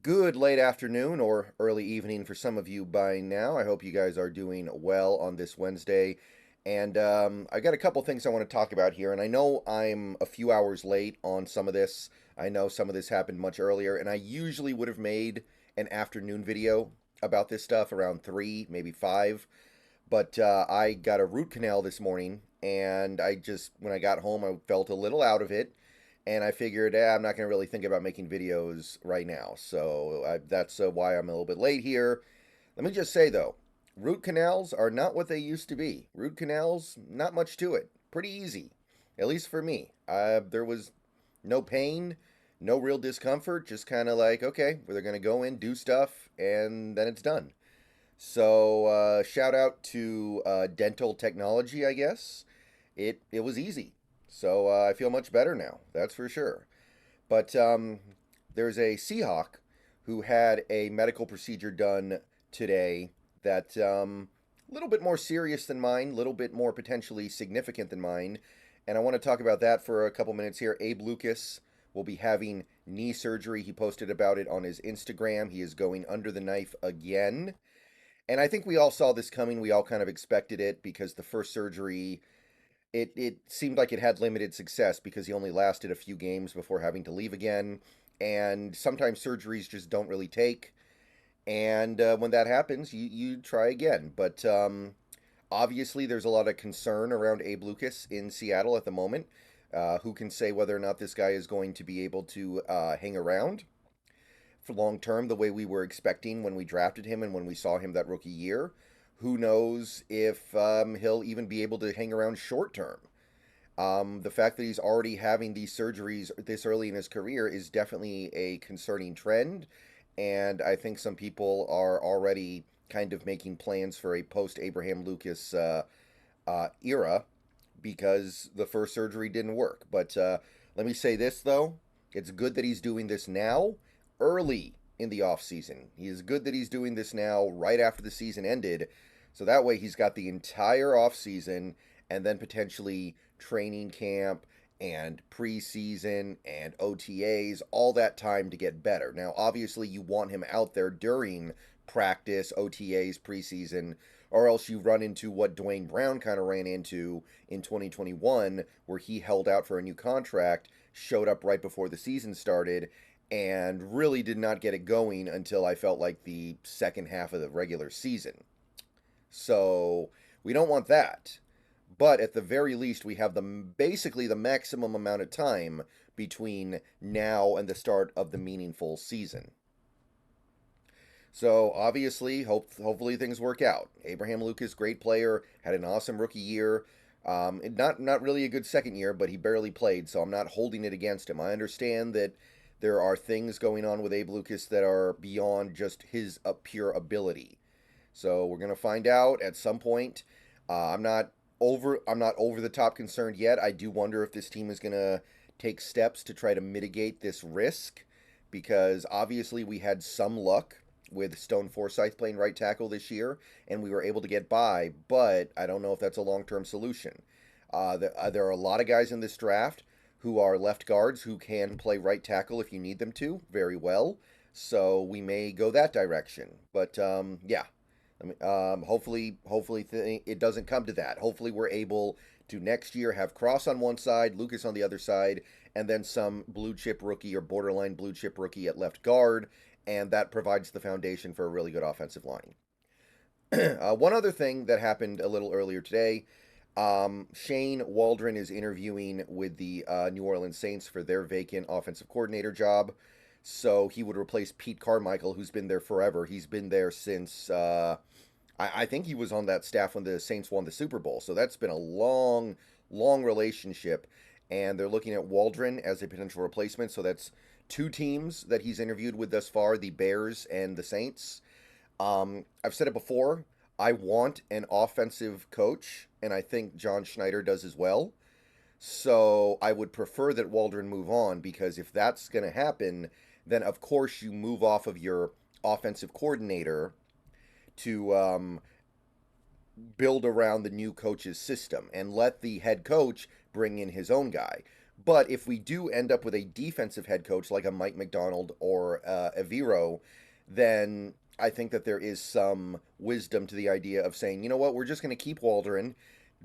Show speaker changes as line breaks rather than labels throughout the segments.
Good late afternoon or early evening for some of you by now. I hope you guys are doing well on this Wednesday. And I got a couple things I want to talk about here. And I know I'm a few hours late on some of this. I know some of this happened much earlier. And I usually would have made an afternoon video about this stuff around 3, maybe 5. But I got a root canal this morning. And when I got home, I felt a little out of it and I figured, I'm not going to really think about making videos right now. That's why I'm a little bit late here. Let me just say, though, root canals are not what they used to be. Root canals, not much to it. Pretty easy, at least for me. There was no pain, no real discomfort, just kind of like, okay, we're going to go in, do stuff, and then it's done. Shout out to dental technology, I guess. It was easy. I feel much better now, that's for sure. But there's a Seahawk who had a medical procedure done today that a little bit more serious than mine, a little bit more potentially significant than mine. And I want to talk about that for a couple minutes here. Abe Lucas will be having knee surgery. He posted about it on his Instagram. He is going under the knife again. And I think we all saw this coming. We all kind of expected it because the first surgery it seemed like it had limited success because he only lasted a few games before having to leave again. And sometimes surgeries just don't really take. And when that happens, you try again. But obviously, there's a lot of concern around Abe Lucas in Seattle at the moment. Who can say whether or not this guy is going to be able to hang around for long term the way we were expecting when we drafted him and when we saw him that rookie year? Who knows if he'll even be able to hang around short term? The fact that he's already having these surgeries this early in his career is definitely a concerning trend. And I think some people are already kind of making plans for a post Abraham Lucas era because the first surgery didn't work. But let me say this, though. It's good that he's doing this now, early in the offseason. He is good that he's doing this now, right after the season ended. So that way he's got the entire offseason and then potentially training camp and preseason and OTAs, all that time to get better. Now, obviously, you want him out there during practice, OTAs, preseason, or else you run into what Dwayne Brown kind of ran into in 2021, where he held out for a new contract, showed up right before the season started, and really did not get it going until I felt like the second half of the regular season. So we don't want that. But at the very least, we have basically the maximum amount of time between now and the start of the meaningful season. So obviously, hopefully things work out. Abraham Lucas, great player, had an awesome rookie year. Not really a good second year, but he barely played, so I'm not holding it against him. I understand that there are things going on with Abe Lucas that are beyond just his pure ability. So we're gonna find out at some point. I'm not over the top concerned yet. I do wonder if this team is gonna take steps to try to mitigate this risk, because obviously we had some luck with Stone Forsythe playing right tackle this year, and we were able to get by. But I don't know if that's a long-term solution. There are a lot of guys in this draft who are left guards who can play right tackle if you need them to very well. So we may go that direction. But yeah, hopefully it doesn't come to that. Hopefully we're able to next year have Cross on one side, Lucas on the other side, and then some blue chip rookie or borderline blue chip rookie at left guard, and that provides the foundation for a really good offensive line. One other thing that happened a little earlier today. Shane Waldron is interviewing with the New Orleans Saints for their vacant offensive coordinator job. So he would replace Pete Carmichael, who's been there forever. He's been there since, I think he was on that staff when the Saints won the Super Bowl. So that's been a long, long relationship. And they're looking at Waldron as a potential replacement. So that's two teams that he's interviewed with thus far, the Bears and the Saints. I've said it before. I want an offensive coach, and I think John Schneider does as well. So I would prefer that Waldron move on, because if that's going to happen, then of course you move off of your offensive coordinator to build around the new coach's system and let the head coach bring in his own guy. But if we do end up with a defensive head coach like a Mike McDonald or a Vero, then I think that there is some wisdom to the idea of saying, you know what, we're just going to keep Waldron.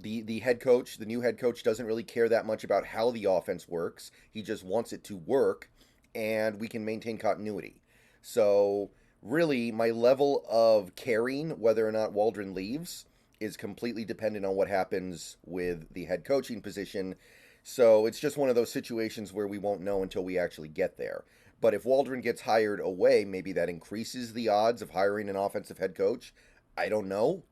The head coach, the new head coach, doesn't really care that much about how the offense works. He just wants it to work, and we can maintain continuity. So really, my level of caring whether or not Waldron leaves is completely dependent on what happens with the head coaching position. So it's just one of those situations where we won't know until we actually get there. But if Waldron gets hired away, maybe that increases the odds of hiring an offensive head coach. I don't know.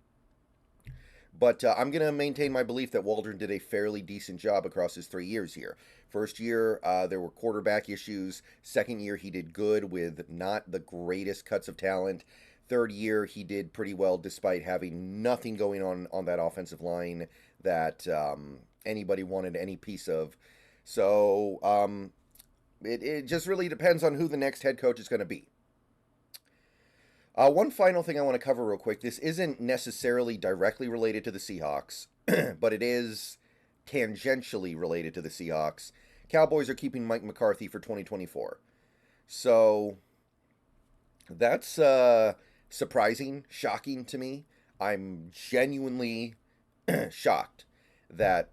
But I'm going to maintain my belief that Waldron did a fairly decent job across his 3 years here. First year, there were quarterback issues. Second year, he did good with not the greatest cuts of talent. Third year, he did pretty well despite having nothing going on that offensive line that anybody wanted any piece of. So it just really depends on who the next head coach is going to be. One final thing I want to cover real quick. This isn't necessarily directly related to the Seahawks, but it is tangentially related to the Seahawks. Cowboys are keeping Mike McCarthy for 2024. So that's surprising, shocking to me. I'm genuinely shocked that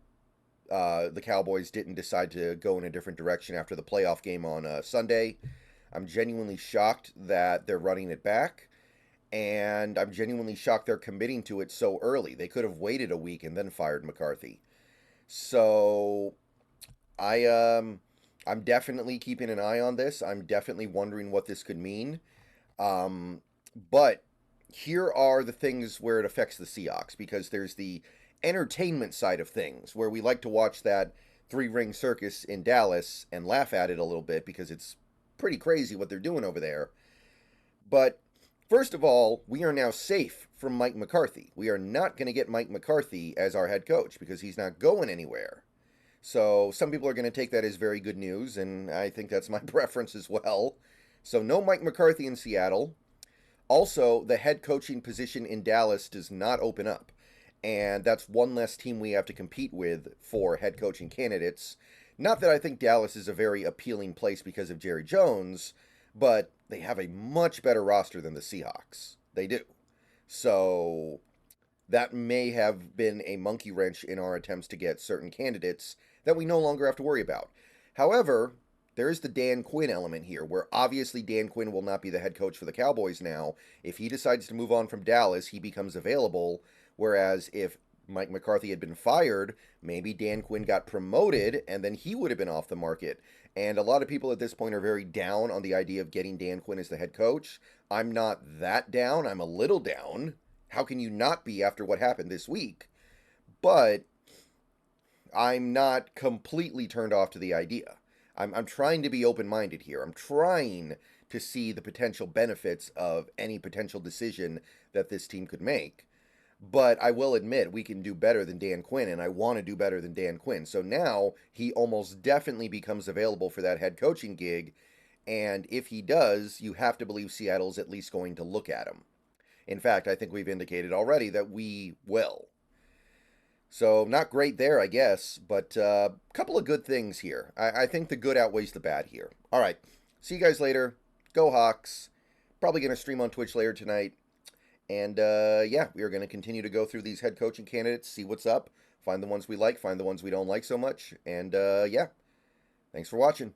the Cowboys didn't decide to go in a different direction after the playoff game on Sunday. I'm genuinely shocked that they're running it back. And I'm genuinely shocked they're committing to it so early. They could have waited a week and then fired McCarthy. So I'm definitely keeping an eye on this. I'm definitely wondering what this could mean. But here are the things where it affects the Seahawks, because there's the entertainment side of things where we like to watch that three-ring circus in Dallas and laugh at it a little bit because it's pretty crazy what they're doing over there. But first of all, we are now safe from Mike McCarthy. We are not going to get Mike McCarthy as our head coach because he's not going anywhere. So some people are going to take that as very good news, and I think that's my preference as well. So no Mike McCarthy in Seattle. Also, the head coaching position in Dallas does not open up. And that's one less team we have to compete with for head coaching candidates. Not that I think Dallas is a very appealing place because of Jerry Jones, but they have a much better roster than the Seahawks. They do. So that may have been a monkey wrench in our attempts to get certain candidates that we no longer have to worry about. However, there is the Dan Quinn element here, where obviously Dan Quinn will not be the head coach for the Cowboys now. If he decides to move on from Dallas, he becomes available, whereas if Mike McCarthy had been fired, maybe Dan Quinn got promoted, and then he would have been off the market. And a lot of people at this point are very down on the idea of getting Dan Quinn as the head coach. I'm not that down. I'm a little down. How can you not be after what happened this week? But I'm not completely turned off to the idea. I'm trying to be open-minded here. I'm trying to see the potential benefits of any potential decision that this team could make. But I will admit we can do better than Dan Quinn, and I want to do better than Dan Quinn. So now he almost definitely becomes available for that head coaching gig. And if he does, you have to believe Seattle's at least going to look at him. In fact, I think we've indicated already that we will. So not great there, I guess, but a couple of good things here. I think the good outweighs the bad here. All right, see you guys later. Go Hawks. Probably going to stream on Twitch later tonight. And yeah, we are going to continue to go through these head coaching candidates, see what's up, find the ones we like, find the ones we don't like so much. And yeah, thanks for watching.